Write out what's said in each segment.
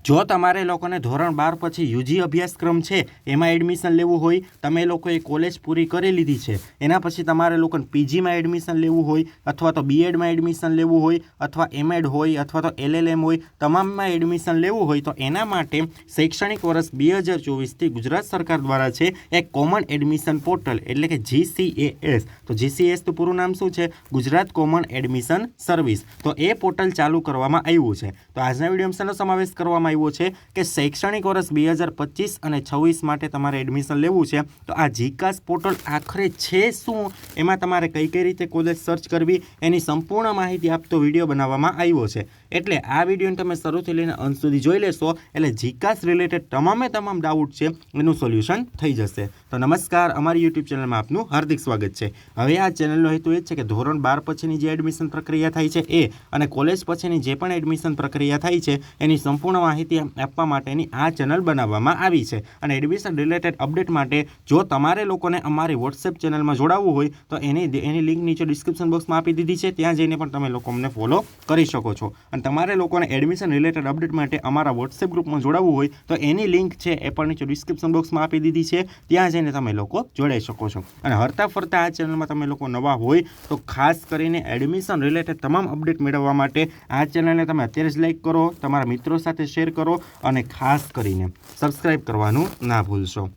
જો તમારે લોકોને ધોરણ 12 પછી યુજી અભ્યાસક્રમ છે એમાં એડમિશન લેવું હોય, તમે લોકોએ કોલેજ પૂરી કરી લીધી છે, એના પછી તમારે લોકોને પીજીમાં એડમિશન લેવું હોય અથવા તો બીએડમાં એડમિશન લેવું હોય અથવા એમએડ હોય અથવા તો એલએલએમ હોય, તમામમાં એડમિશન લેવું હોય તો એના માટે શૈક્ષણિક વર્ષ 2024થી ગુજરાત સરકાર દ્વારા છે એક કોમન એડમિશન પોર્ટલ એટલે કે GCAS. તો GCAS તો પૂરું નામ શું છે? Gujarat common admission service. તો એ પોર્ટલ ચાલુ કરવામાં આવ્યું છે. તો આજના વિડીયોમાં શેનો સમાવેશ કરવામાં આવ્યો છે કે શૈક્ષણિક વર્ષ 2025 અને 26 માટે તમારે એડમિશન લેવું છે તો આ જીકાસ પોર્ટલ આખરે છે શું, એમાં તમારે કઈ કઈ રીતે કોલેજ સર્ચ કરવી એની સંપૂર્ણ માહિતી આપતો વિડીયો બનાવવામાં આવ્યો છે. એટલે આ વિડીયોને તમે શરૂથી લઈને અંત સુધી જોઈ લેશો એટલે જીકાસ રિલેટેડ તમામ ડાઉટ છે એનું સોલ્યુશન થઈ જશે. તો નમસ્કાર, અમારી યુટ્યુબ ચેનલમાં આપનું હાર્દિક સ્વાગત છે. હવે આ ચેનલનો હેતુ એ જ છે કે ધોરણ 12 પછીની જે એડમિશન પ્રક્રિયા થાય છે એ અને કોલેજ પછીની જે પણ એડમિશન પ્રક્રિયા થાય છે એની સંપૂર્ણ માહિતી આપવા માટેની આ ચેનલ બનાવવામાં આવી છે. અને એડમિશન રિલેટેડ અપડેટ માટે જો તમારે લોકોને અમારી વોટ્સએપ ચેનલમાં જોડાવવું હોય તો એની લિંક નીચે ડિસ્ક્રિપ્શન બોક્સમાં આપી દીધી છે, ત્યાં જઈને પણ તમે લોકો અમને ફોલો કરી શકો છો. અને તમારે લોકોને એડમિશન રિલેટેડ અપડેટ માટે અમારા વોટ્સએપ ગ્રુપમાં જોડાવવું હોય તો એની લિંક છે એ પણ નીચે ડિસ્ક્રિપ્શન બોક્સમાં આપી દીધી છે, ત્યાં જઈને તમે લોકો જોડાઈ શકો છો. અને હરતા ફરતા આ ચેનલમાં તમે લોકો નવા હોય તો ખાસ કરીને એડમિશન રિલેટેડ તમામ અપડેટ મેળવવા માટે આ ચેનલને તમે અત્યારે જ લાઈક કરો, તમારા મિત્રો સાથે શેર કરો અને ખાસ કરીને સબસ્ક્રાઇબ કરવાનું ના ભૂલશો.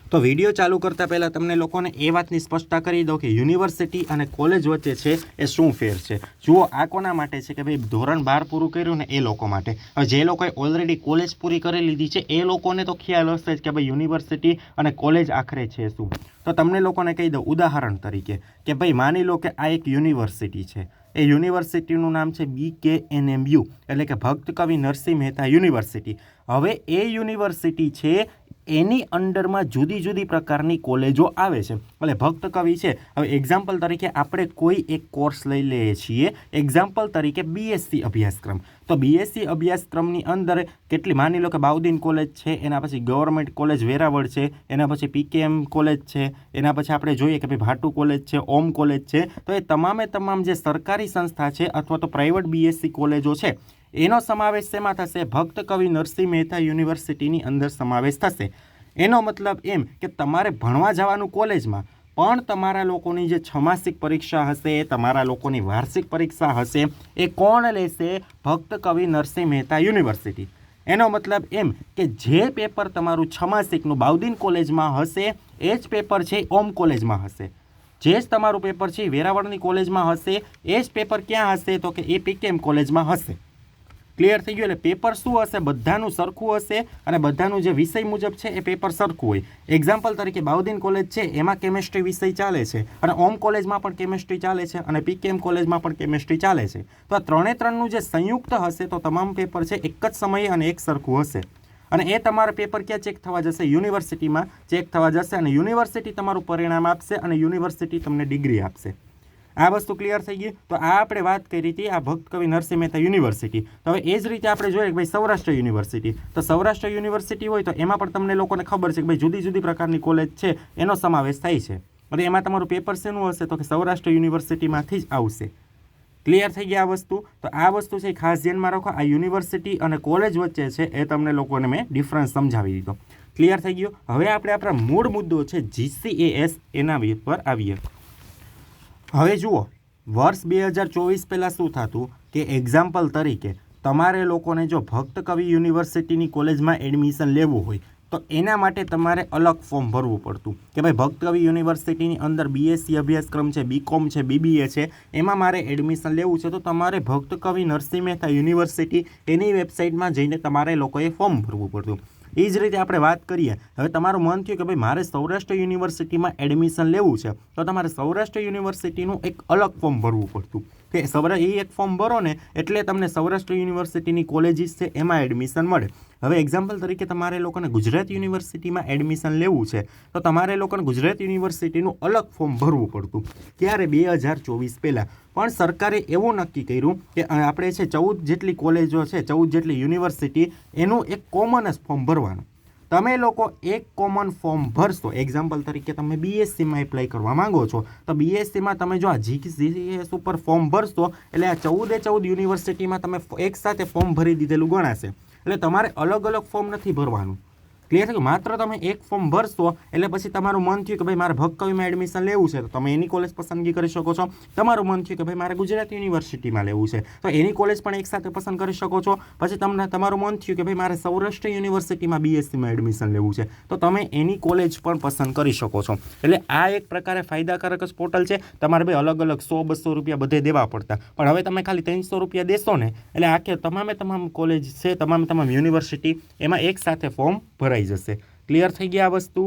તો વિડીયો ચાલુ કરતાં પહેલાં તમને લોકોને એ વાતની સ્પષ્ટતા કરી દઉં કે યુનિવર્સિટી અને કોલેજ વચ્ચે છે એ શું ફેર છે. જુઓ, આ કોના માટે છે કે ભાઈ ધોરણ 12 પૂરું કર્યું ને એ લોકો માટે. હવે જે લોકોએ ઓલરેડી કોલેજ પૂરી કરી લીધી છે એ લોકોને તો ખ્યાલ હશે જ કે ભાઈ યુનિવર્સિટી અને કોલેજ આખરે છે શું. તો તમને લોકોને કહી દઉં ઉદાહરણ તરીકે કે ભાઈ માની લો કે આ એક યુનિવર્સિટી છે. એ યુનિવર્સિટીનું નામ છે BKNMU એટલે કે ભક્ત કવિ નરસિંહ મહેતા યુનિવર્સિટી. હવે એ યુનિવર્સિટી છે એની અંડરમાં જુદી જુદી પ્રકારની કોલેજો આવે છે. એટલે ભક્ત કવિ છે. હવે એક્ઝામ્પલ તરીકે આપણે કોઈ એક કોર્સ લઈ લઈએ છીએ, એક્ઝામ્પલ તરીકે BSc અભ્યાસક્રમ. તો BSc અભ્યાસક્રમની અંદર કેટલી, માની લો કે બાઉદીન કોલેજ છે, એના પછી ગવર્મેન્ટ કોલેજ વેરાવળ છે, એના પછી PKM કોલેજ છે, એના પછી આપણે જોઈએ કે ભાઈ ભાટુ કોલેજ છે, ઓમ કોલેજ છે. તો એ તમામે તમામ જે સરકારી સંસ્થા છે અથવા તો પ્રાઇવેટ BSc કોલેજો છે એનો સમાવેશ શેમાં થશે? ભક્ત કવિ નરસિંહ મહેતા યુનિવર્સિટીની અંદર સમાવેશ થશે. એનો મતલબ એમ કે તમારે ભણવા જવાનું કોલેજમાં પણ તમારા લોકોની જે છમાસિક પરીક્ષા હશે, તમારા લોકોની વાર્ષિક પરીક્ષા હશે, એ કોણ લેશે? ભક્ત કવિ નરસિંહ મહેતા યુનિવર્સિટી. એનો મતલબ એમ કે જે પેપર તમારું છમાસિકનું બાઉદીન કોલેજમાં હશે એ જ પેપર છે ઓમ કોલેજમાં હશે. જે જ તમારું પેપર છે વેરાવળની કોલેજમાં હશે એ જ પેપર ક્યાં હશે? તો કે એ PKM કોલેજમાં હશે. ક્લિયર થઈ ગયું? એટલે પેપર શું હશે? બધાનું સરખું હશે અને બધાનું જે વિષય મુજબ છે એ પેપર સરખું હોય. એક્ઝામ્પલ તરીકે બાઉદીન કોલેજ છે એમાં કેમેસ્ટ્રી વિષય ચાલે છે અને ઓમ કોલેજમાં પણ કેમેસ્ટ્રી ચાલે છે અને PKM કોલેજમાં પણ કેમેસ્ટ્રી ચાલે છે. તો આ ત્રણે ત્રણનું જે સંયુક્ત હશે તો તમામ પેપર છે એક જ સમયે અને એક સરખું હશે. અને એ તમારા પેપર ક્યાં ચેક થવા જશે? યુનિવર્સિટીમાં ચેક થવા જશે અને યુનિવર્સિટી તમારું પરિણામ આપશે અને યુનિવર્સિટી તમને ડિગ્રી આપશે. આ વસ્તુ ક્લિયર થઈ ગઈ? તો આ આપણે વાત કરી હતી આ ભક્ત કવિ નરસિંહ મહેતા યુનિવર્સિટી. તો હવે એ જ રીતે આપણે જોઈએ કે ભાઈ સૌરાષ્ટ્ર યુનિવર્સિટી. તો સૌરાષ્ટ્ર યુનિવર્સિટી હોય તો એમાં પણ તમને લોકોને ખબર છે કે ભાઈ જુદી જુદી પ્રકારની કોલેજ છે એનો સમાવેશ થાય છે. અને એમાં તમારું પેપર શેનું હશે? તો કે સૌરાષ્ટ્ર યુનિવર્સિટીમાંથી જ આવશે. ક્લિયર થઈ ગયા આ વસ્તુ? તો આ વસ્તુ છે ખાસ ધ્યાનમાં રાખો. આ યુનિવર્સિટી અને કોલેજ વચ્ચે છે એ તમને લોકોને મેં ડિફરન્સ સમજાવી દીધો. ક્લિયર થઈ ગયું? હવે આપણે આપણા મૂળ મુદ્દો છે GCAS એના પર આવીએ. હવે જુઓ, વર્ષ 2024 પહેલાં શું થતું કે એક્ઝામ્પલ તરીકે તમારે લોકોને જો ભક્ત કવિ યુનિવર્સિટીની કોલેજમાં એડમિશન લેવું હોય તો એના માટે તમારે અલગ ફોર્મ ભરવું પડતું કે ભાઈ ભક્ત કવિ યુનિવર્સિટીની અંદર BSc અભ્યાસક્રમ છે, BCom છે, BBA છે, એમાં મારે એડમિશન લેવું છે તો તમારે ભક્ત કવિ નરસિંહ મહેતા યુનિવર્સિટી એની વેબસાઇટમાં જઈને તમારે લોકોએ ફોર્મ ભરવું પડતું. એ જ રીતે આપણે વાત કરીએ, હવે તમારું મન થયું કે ભાઈ મારે સૌરાષ્ટ્ર યુનિવર્સિટીમાં એડમિશન લેવું છે તો તમારે સૌરાષ્ટ્ર યુનિવર્સિટીનું એક અલગ ફોર્મ ભરવું પડતું કે એ એક ફોર્મ ભરો ને એટલે તમને સૌરાષ્ટ્ર યુનિવર્સિટીની કોલેજીસ છે એમાં એડમિશન મળે. હવે એક્ઝામ્પલ તરીકે તમારે લોકોને ગુજરાત યુનિવર્સિટીમાં એડમિશન લેવું છે તો તમારે લોકોને ગુજરાત યુનિવર્સિટીનું અલગ ફોર્મ ભરવું પડતું. ક્યારે? 2024 પહેલાં. પણ સરકારે એવું નક્કી કર્યું કે આપણે છે 14 જેટલી કોલેજો છે, 14 જેટલી યુનિવર્સિટી, એનું એક કોમન જ ફોર્મ ભરવાનું. તમે લોકો એક કોમન ફોર્મ ભરશો. એક્ઝામ્પલ તરીકે તમે BScમાં એપ્લાય કરવા માંગો છો તો BScમાં તમે જો આ GCAS ઉપર ફોર્મ ભરશો એટલે આ 14 યુનિવર્સિટીમાં તમે એક સાથે ફોર્મ ભરી દીધેલું ગણાશે. એટલે તમારે અલગ અલગ ફોર્મ નથી ભરવાનું. ક્લિયર થયું? માત્ર તમે એક ફોર્મ ભરશો એટલે પછી તમારું મન થયું કે ભાઈ મારે ભક્કવીમાં એડમિશન લેવું છે, તો તમે એની કોલેજ પસંદગી કરી શકો છો. તમારું મન થયું કે ભાઈ મારે ગુજરાત યુનિવર્સિટીમાં લેવું છે, તો એની કોલેજ પણ એકસાથે પસંદ કરી શકો છો. પછી તમને તમારું મન થયું કે ભાઈ મારે સૌરાષ્ટ્ર યુનિવર્સિટીમાં બીએસસીમાં એડમિશન લેવું છે, તો તમે એની કોલેજ પણ પસંદ કરી શકો છો. એટલે આ એક પ્રકારે ફાયદાકારક જ પોર્ટલ છે. તમારે ભાઈ અલગ અલગ 100-200 રૂપિયા બધે દેવા પડતા, પણ હવે તમે ખાલી 300 રૂપિયા દેશો ને એટલે આખે તમામ કોલેજ છે, તમામ યુનિવર્સિટી એમાં એકસાથે ફોર્મ ભરાય જશે. ક્લિયર થઈ ગયા આ વસ્તુ?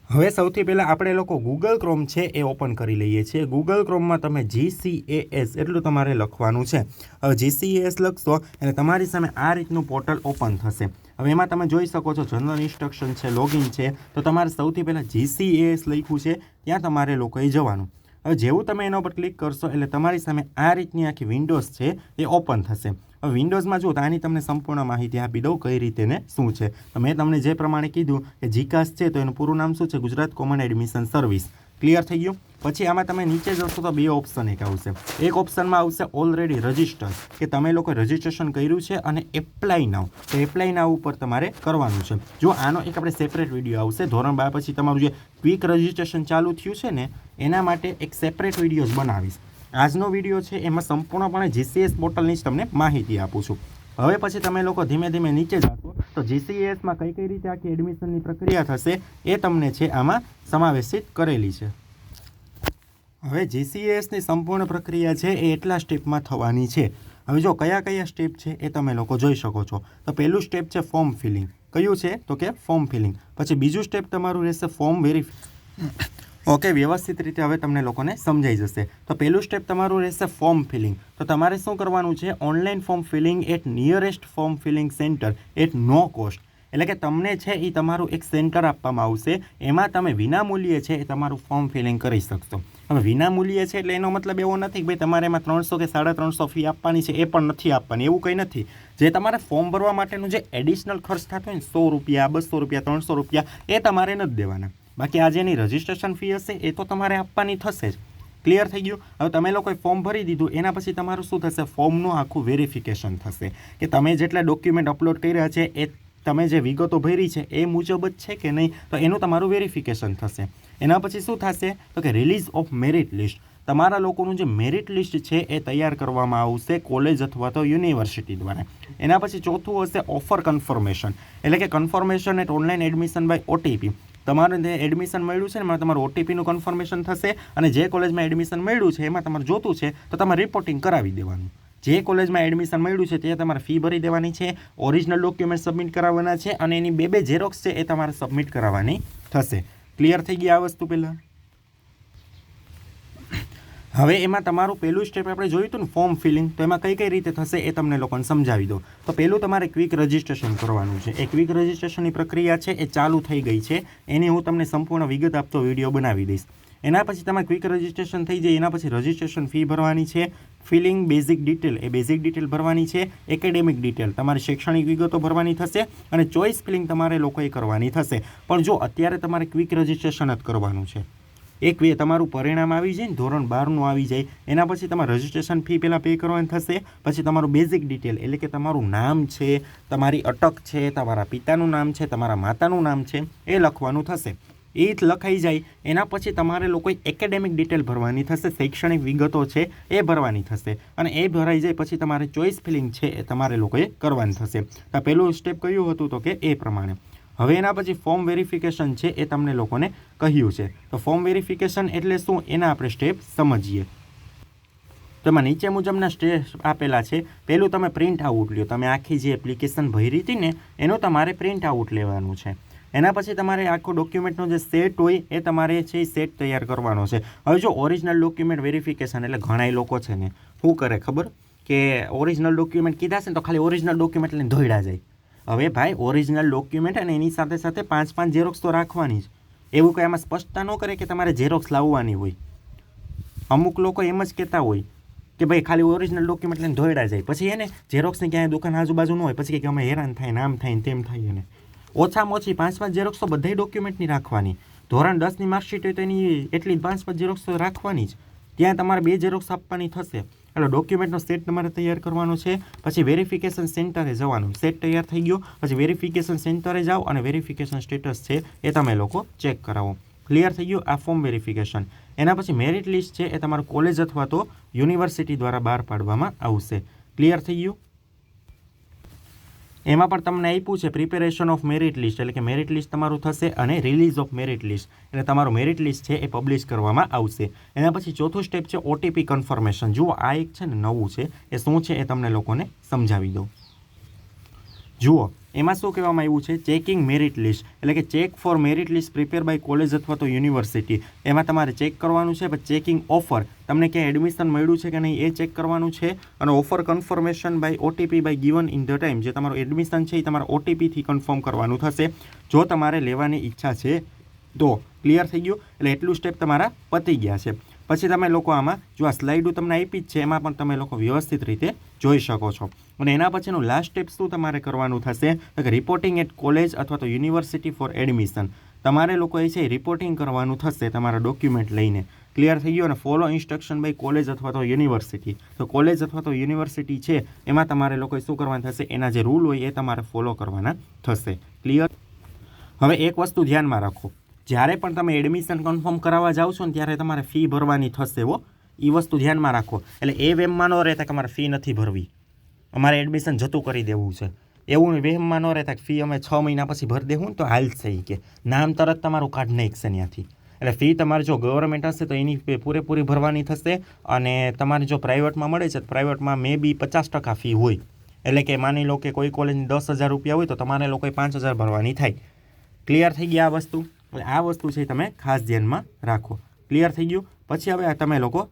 હવે સૌથી પહેલાં આપણે લોકો ગૂગલ ક્રોમ છે એ ઓપન કરી લઈએ છીએ. ગૂગલ ક્રોમમાં તમે GCAS એટલું તમારે લખવાનું છે. હવે GCAS લખશો એટલે તમારી સામે આ રીતનું પોર્ટલ ઓપન થશે. હવે એમાં તમે જોઈ શકો છો જનરલ ઇન્સ્ટ્રક્શન છે, લોગિન છે, તો તમારે સૌથી પહેલાં GCAS લખ્યું છે ત્યાં તમારે લોકોએ જવાનું. હવે જેવું તમે એના ઉપર ક્લિક કરશો એટલે તમારી સામે આ રીતની આખી વિન્ડોઝ છે એ ઓપન થશે. હવે વિન્ડોઝમાં જો તો આની તમને સંપૂર્ણ માહિતી આપી દઉં કઈ રીતે ને શું છે. તો મેં તમને જે પ્રમાણે કીધું કે GCAS છે તો એનું પૂરું નામ શું છે? Gujarat common admission service. Clear થઈ ગયું? પછી આમાં તમે નીચે જશો તો બે ઓપ્શન એક આવશે. એક ઓપ્શનમાં આવશે ઓલરેડી રજિસ્ટર, કે તમે લોકો રજિસ્ટ્રેશન કર્યું છે અને એપ્લાય નાવ, તો એપ્લાય નાવ ઉપર તમારે કરવાનું છે. જો આનો એક આપણે સેપરેટ વિડીયો આવશે ધોરણ 12 પછી તમારું જે ક્વિક રજિસ્ટ્રેશન ચાલુ થયું છે ને એના માટે એક સેપરેટ વિડીયો જ બનાવીશ. આજનો વિડીયો છે એમાં સંપૂર્ણપણે GCAS પોર્ટલની જ તમને માહિતી આપું છું. હવે પછી તમે લોકો ધીમે ધીમે નીચે જશો તો GCASમાં કઈ રીતે આખી એડમિશનની પ્રક્રિયા થશે એ તમને છે આમાં સમાવેશિત કરેલી છે. હવે GCASની સંપૂર્ણ પ્રક્રિયા છે એ એટલા સ્ટેપમાં થવાની છે. હવે જો કયા સ્ટેપ છે એ તમે લોકો જોઈ શકો છો. તો પહેલું સ્ટેપ છે ફોર્મ ફિલિંગ. કયું છે? તો કે ફોર્મ ફિલિંગ. પછી બીજું સ્ટેપ તમારું રહેશે ફોર્મ વેરિફિકેશન. ઓકે, વ્યવસ્થિત રીતે હવે તમને લોકોને સમજાઈ જશે. તો પહેલું સ્ટેપ તમારું રહેશે ફોર્મ ફિલિંગ. તો તમારે શું કરવાનું છે? Online form filling at nearest form filling centre at no cost. એટલે કે તમને છે એ તમારું એક સેન્ટર આપવામાં આવશે, એમાં તમે વિનામૂલ્યે છે એ તમારું ફોર્મ ફિલિંગ કરી શકશો. હવે વિનામૂલ્યે છે એટલે એનો મતલબ એવો નથી કે ભાઈ તમારે એમાં 300 કે 350 ફી આપવાની છે, એ પણ નથી આપવાની, એવું કંઈ નથી. જે તમારે ફોર્મ ભરવા માટેનું જે એડિશનલ ખર્ચ થતો હોય ને 100 રૂપિયા, 200 રૂપિયા, 300 રૂપિયા એ તમારે નથી દેવાના. બાકી આ જેની રજિસ્ટ્રેશન ફી હશે એ તો તમારે આપવાની થશે જ. ક્લિયર થઈ ગયું? હવે તમે લોકોએ ફોર્મ ભરી દીધું એના પછી તમારું શું થશે? ફોર્મનું આખું વેરિફિકેશન થશે કે તમે જેટલા ડોક્યુમેન્ટ અપલોડ કર્યા છે એ તમે જે વિગતો ભરી છે એ મુજબ જ છે કે નહીં, તો એનું તમારું વેરિફિકેશન થશે. એના પછી શું થશે? તો કે રિલીઝ ઓફ મેરિટ લિસ્ટ. તમારા લોકોનું જે મેરિટ લિસ્ટ છે એ તૈયાર કરવામાં આવશે કોલેજ અથવા તો યુનિવર્સિટી દ્વારા. એના પછી ચોથું હશે ઓફર કન્ફર્મેશન, એટલે કે confirmation at online admission by OTP. તમારે જે એડમિશન મળ્યું છે ને એમાં તમારું OTPનું કન્ફર્મેશન થશે, અને જે કોલેજમાં એડમિશન મળ્યું છે એમાં તમારે જોતું છે તો તમારે રિપોર્ટિંગ કરાવી દેવાનું. જે કોલેજમાં એડમિશન મળ્યું છે ત્યાં તમારે ફી ભરી દેવાની છે, ઓરિજિનલ ડોક્યુમેન્ટ સબમિટ કરાવવાના છે, અને એની બે ઝેરોક્સ છે એ તમારે સબમિટ કરાવવાની થશે. ક્લિયર થઈ ગઈ આ વસ્તુ પહેલાં? હવે એમાં તમારું પહેલું સ્ટેપ આપણે જોયું હતું ને ફોર્મ ફિલિંગ, તો એમાં કઈ રીતે થશે એ તમને લોકોને સમજાવી દો. તો પહેલું તમારે ક્વિક રજિસ્ટ્રેશન કરવાનું છે. એ ક્વિક રજિસ્ટ્રેશનની પ્રક્રિયા છે એ ચાલુ થઈ ગઈ છે, એની હું તમને સંપૂર્ણ વિગત આપતો વિડીયો બનાવી દઈશ. એના પછી તમારે ક્વિક રજિસ્ટ્રેશન થઈ જાય એના પછી રજિસ્ટ્રેશન ફી ભરવાની છે, ફિલિંગ બેઝિક ડિટેલ એ બેઝિક ડિટેલ ભરવાની છે, એકેડેમિક ડિટેલ તમારી શૈક્ષણિક વિગતો ભરવાની થશે, અને ચોઇસ ફિલિંગ તમારે લોકોએ કરવાની થશે. પણ જો અત્યારે તમારે ક્વિક રજિસ્ટ્રેશન જ કરવાનું છે, એક તમારું પરિણામ આવી જાય ને ધોરણ 12નું આવી જાય એના પછી તમારે રજિસ્ટ્રેશન ફી પહેલાં પે કરવાની થશે. પછી તમારું બેઝિક ડિટેલ એટલે કે તમારું નામ છે, તમારી અટક છે, તમારા પિતાનું નામ છે, તમારા માતાનું નામ છે એ લખવાનું થશે. એ લખાઈ જાય એના પછી તમારે લોકોએ એકેડેમિક ડિટેલ ભરવાની થશે, શૈક્ષણિક વિગતો છે એ ભરવાની થશે, અને એ ભરાઈ જાય પછી તમારે ચોઇસ ફિલિંગ છે એ તમારે લોકોએ કરવાની થશે. તો પહેલું સ્ટેપ કયું હતું? તો કે એ પ્રમાણે. હવે એના પછી ફોર્મ વેરિફિકેશન છે એ તમને લોકોને કહ્યું છે. તો ફોર્મ વેરિફિકેશન એટલે શું એના આપણે સ્ટેપ સમજીએ. તો એમાં નીચે મુજબના સ્ટેપ આપેલા છે. પહેલું તમે પ્રિન્ટ આઉટ લ્યો. તમે આખી જે એપ્લિકેશન ભરી હતી ને એનું તમારે પ્રિન્ટ આઉટ લેવાનું છે. એના પછી તમારે આખો ડોક્યુમેન્ટનો જે સેટ હોય એ તમારે છે એ સેટ તૈયાર કરવાનો છે. હવે જો ઓરિજિનલ ડોક્યુમેન્ટ વેરિફિકેશન એટલે ઘણાય લોકો છે ને શું કરે ખબર, કે ઓરિજિનલ ડોક્યુમેન્ટ કીધા છે ને તો ખાલી ઓરિજિનલ ડોક્યુમેન્ટ લઈને ધોઈડા જાય. હવે ભાઈ ઓરિજિનલ ડોક્યુમેન્ટ અને એની સાથે સાથે 5 ઝેરોક્સ તો રાખવાની જ. એવું કંઈ આમાં સ્પષ્ટતા ન કરે કે તમારે ઝેરોક્સ લાવવાની હોય. અમુક લોકો એમ જ કહેતા હોય કે ભાઈ ખાલી ઓરિજિનલ ડોક્યુમેન્ટ લઈને ધોઈડા જાય, પછી એને ઝેરોક્સની ક્યાંય દુકાન આજુબાજુ ન હોય, પછી કે અમે હેરાન થાય ને આમ થાય ને તેમ થાય. ને ઓછામાં ઓછી 5 ઝેરોક્સ તો બધાય ડોક્યુમેન્ટની રાખવાની. ધોરણ 10ની માર્કશીટ હોય તો એની એટલી 5 ઝેરોક્સ તો રાખવાની જ. ત્યાં તમારે 2 ઝેરોક્સ આપવાની થશે. એટલે ડોક્યુમેન્ટનો સેટ તમારે તૈયાર કરવાનો છે. પછી વેરિફિકેશન સેન્ટરે જવાનું. સેટ તૈયાર થઈ ગયો પછી વેરિફિકેશન સેન્ટરે જાઓ અને વેરિફિકેશન સ્ટેટસ છે એ તમે લોકો ચેક કરાવો. ક્લિયર થઈ ગયું આ ફોર્મ વેરિફિકેશન. એના પછી મેરિટ લિસ્ટ છે એ તમારું કોલેજ અથવા તો યુનિવર્સિટી દ્વારા બહાર પાડવામાં આવશે. ક્લિયર થઈ ગયું. એમાં પણ તમને આપ્યું છે પ્રિપેરેશન ઓફ મેરિટ લિસ્ટ, એટલે કે મેરિટ લિસ્ટ તમારું થશે અને રિલીઝ ઓફ મેરિટ લિસ્ટ, એટલે તમારું મેરિટ લિસ્ટ છે એ પબ્લિશ કરવામાં આવશે. એના પછી ચોથું સ્ટેપ છે OTP કન્ફર્મેશન. જુઓ આ એક છે ને નવું છે, એ શું છે એ તમને લોકોને સમજાવી દઉં. જુઓ એમાં શું કહેવામાં આવ્યું છે, ચેકિંગ મેરિટ લિસ્ટ, એટલે કે check for merit list prepare by college અથવા તો યુનિવર્સિટી. એમાં તમારે ચેક કરવાનું છે. પછી ચેકિંગ ઓફર, તમને ક્યાંય એડમિશન મળ્યું છે કે નહીં એ ચેક કરવાનું છે. અને offer confirmation by OTP by given in the time, જે તમારું એડમિશન છે એ તમારે OTPથી કન્ફર્મ કરવાનું થશે જો તમારે લેવાની ઈચ્છા છે તો. ક્લિયર થઈ ગયું. એટલે એટલું સ્ટેપ તમારા પતી ગયા છે. પછી તમે લોકો આમાં જો આ સ્લાઇડો તમને આપી જ છે એમાં પણ તમે લોકો વ્યવસ્થિત રીતે જોઈ શકો છો. અને એના પછીનું લાસ્ટ સ્ટેપ શું તમારે કરવાનું થશે તો કે રિપોર્ટિંગ એટ કોલેજ અથવા તો યુનિવર્સિટી ફોર એડમિશન. તમારે લોકો એ છે રિપોર્ટિંગ કરવાનું થશે તમારા ડોક્યુમેન્ટ લઈને. ક્લિયર થઈ ગયું. અને ફોલો ઇન્સ્ટ્રક્શન બાય કોલેજ અથવા તો યુનિવર્સિટી. તો કોલેજ અથવા તો યુનિવર્સિટી છે એમાં તમારે લોકોએ શું કરવાનું થશે, એના જે રૂલ હોય એ તમારે ફોલો કરવાના થશે. ક્લિયર. હવે એક વસ્તુ ધ્યાનમાં રાખો, જ્યારે પણ તમે એડમિશન કન્ફર્મ કરાવવા જાઓ છો ને ત્યારે તમારે ફી ભરવાની થશે હો. એ વસ્તુ ધ્યાનમાં રાખો. એટલે એ વેમમાં ન રહેતા કે અમારે ફી નથી ભરવી, અમારે એડમિશન જતું કરી દેવું છે, એવું વેમમાં ન રહેતા કે ફી અમે 6 મહિના પછી ભરી દેવું તો હાલશે કે નામ તરત તમારું કાઢ નાખશે ત્યાંથી. એટલે ફી તમારે જો ગવર્મેન્ટ હશે તો એની પૂરેપૂરી ભરવાની થશે. અને તમારે જો પ્રાઇવેટમાં મળે છે તો પ્રાઇવેટમાં મે બી 50% ફી હોય. એટલે કે માની લો કે કોઈ કોલેજની 10,000 રૂપિયા હોય તો તમારે લોકોએ 5,000 ભરવાની થાય. ક્લિયર થઈ ગયા આ વસ્તુ. એટલે આ વસ્તુ છે તમે ખાસ ધ્યાનમાં રાખો. ક્લિયર થઈ ગયું. પછી હવે તમે લોકો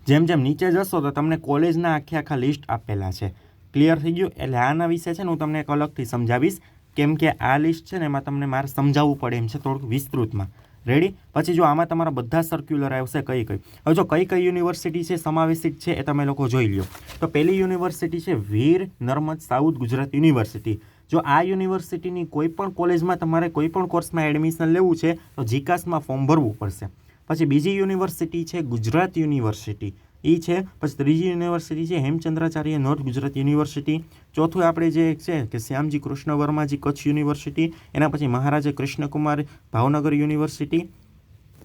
જેમ જેમ નીચે જશો તો તમને કોલેજના આખા લિસ્ટ આપેલા છે. ક્લિયર થઈ ગયું. એટલે આના વિશે છે ને હું તમને એક અલગથી સમજાવીશ, કેમ કે આ લિસ્ટ છે ને એમાં તમને મારે સમજાવવું પડે એમ છે થોડુંક વિસ્તૃતમાં. રેડી. પછી જો આમાં તમારા બધા સર્ક્યુલર આવશે કઈ કઈ. હવે જો કઈ કઈ યુનિવર્સિટી છે સમાવેશિત છે એ તમે લોકો જોઈ લો. તો પહેલી યુનિવર્સિટી છે વીર નર્મદ સાઉથ ગુજરાત યુનિવર્સિટી. જો આ યુનિવર્સિટીની કોઈ પણ કોલેજમાં તમારે કોઈ પણ કોર્સમાં એડમિશન લેવું છે તો જીકાસમાં ફોર્મ ભરવું પડશે. પછી બીજી યુનિવર્સિટી છે ગુજરાત યુનિવર્સિટી, એ છે. પછી ત્રીજી યુનિવર્સિટી છે હેમચંદ્રાચાર્ય નોર્થ ગુજરાત યુનિવર્સિટી. ચોથું આપણે જે છે કે શ્યામજી કૃષ્ણ વર્માજી કચ્છ યુનિવર્સિટી. એના પછી મહારાજા કૃષ્ણકુમાર ભાવનગર યુનિવર્સિટી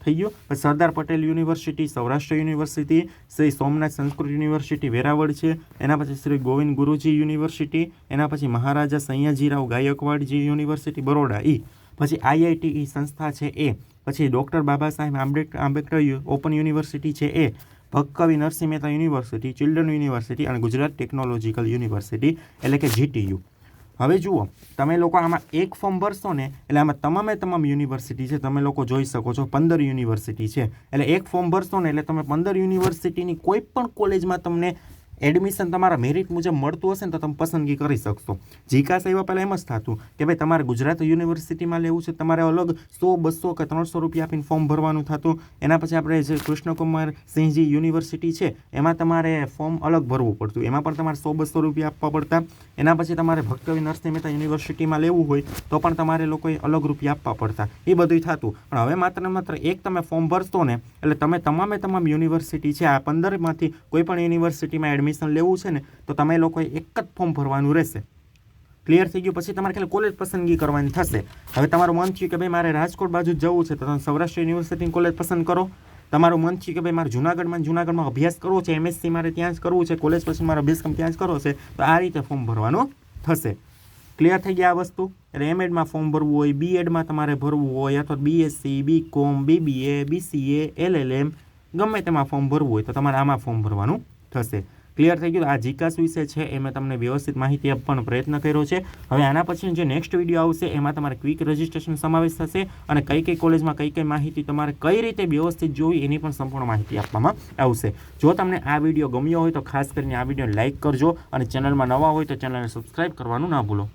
થઈ ગયું. પછી Sardar Patel university Saurashtra university. Shri Somnath Sanskrit university Veraval છે. એના પછી શ્રી ગોવિંદ ગુરુજી યુનિવર્સિટી. એના પછી મહારાજા સયાજીરાવ ગાયકવાડજી યુનિવર્સિટી બરોડા ઈ. પછી IIT સંસ્થા છે એ. પછી doctor Baba Saheb Ambedkar open university છે એ. ભક્કવી Narsinh Mehta university, children university અને ગુજરાત ટેકનોલોજીકલ યુનિવર્સિટી એટલે કે GTU. હવે જુઓ તમે લોકો આમાં એક ફોર્મ ભરશો ને એટલે આમાં તમામ યુનિવર્સિટી છે તમે લોકો જોઈ શકો છો. 15 યુનિવર્સિટી છે. એટલે એક ફોર્મ ભરશો ને એટલે તમે 15 યુનિવર્સિટીની કોઈ પણ કોલેજમાં તમને એડમિશન તમારા મેરિટ મુજબ મળતું હશે ને તો તમે પસંદગી કરી શકશો. જીકાસ એવા પહેલાં એમ જ થતું કે ભાઈ તમારે ગુજરાત યુનિવર્સિટીમાં લેવું છે તમારે અલગ 100, 200 કે 300 રૂપિયા આપીને ફોર્મ ભરવાનું થતું. એના પછી આપણે જે કૃષ્ણકુમાર સિંહજી યુનિવર્સિટી છે એમાં તમારે ફોર્મ અલગ ભરવું પડતું, એમાં પણ તમારે 100, 200 રૂપિયા આપવા પડતા. એના પછી તમારે ભક્કવી નરસિંહ મહેતા યુનિવર્સિટીમાં લેવું હોય તો પણ તમારે લોકોએ અલગ રૂપિયા આપવા પડતા. એ બધું થતું. પણ હવે માત્ર એક તમે ફોર્મ ભરશો ને એટલે તમે તમામ યુનિવર્સિટી છે આ 15માંથી કોઈ પણ યુનિવર્સિટીમાં એડમિશન લેવું છે ને તો તમે લોકોએ એક જ ફોર્મ ભરવાનું રહેશે. ક્લિયર થઈ ગયું. પછી તમારે ખાલી કોલેજ પસંદગી કરવાની થશે. હવે તમારું મન થયું કે ભાઈ મારે રાજકોટ બાજુ જવું છે તો તમે સૌરાષ્ટ્ર યુનિવર્સિટીની કોલેજ પસંદ કરો. તમારું મન થયું કે ભાઈ મારે જુનાગઢમાં અભ્યાસ કરવો છે, MSc મારે ત્યાં જ કરવું છે, કોલેજ પછી મારે અભ્યાસક્રમ ત્યાં જ કરવો છે તો આ રીતે ફોર્મ ભરવાનું થશે. ક્લિયર થઈ ગયા આ વસ્તુ. એટલે MEdમાં ફોર્મ ભરવું હોય, BEdમાં તમારે ભરવું હોય અથવા BSc, BCom, BBA, BCA, LLM ગમે તેમાં ફોર્મ ભરવું હોય તો તમારે આમાં ફોર્મ ભરવાનું થશે. ક્લિયર થઈ ગયું. આ જીકાસ વિશે છે એ મેં તમને વ્યવસ્થિત માહિતી આપવાનો પ્રયત્ન કર્યો છે. હવે આના પછી જે નેક્સ્ટ વિડીયો આવશે એમાં તમારે ક્વિક રજિસ્ટ્રેશન સમાવેશ થશે અને કઈ કોલેજમાં કઈ માહિતી તમારે કઈ રીતે વ્યવસ્થિત જોવી એની પણ સંપૂર્ણ માહિતી આપવામાં આવશે. જો તમને આ વિડીયો ગમ્યો હોય તો ખાસ કરીને આ વિડીયો લાઇક કરજો અને ચેનલમાં નવા હોય તો ચેનલને સબસ્ક્રાઈબ કરવાનું ના ભૂલો.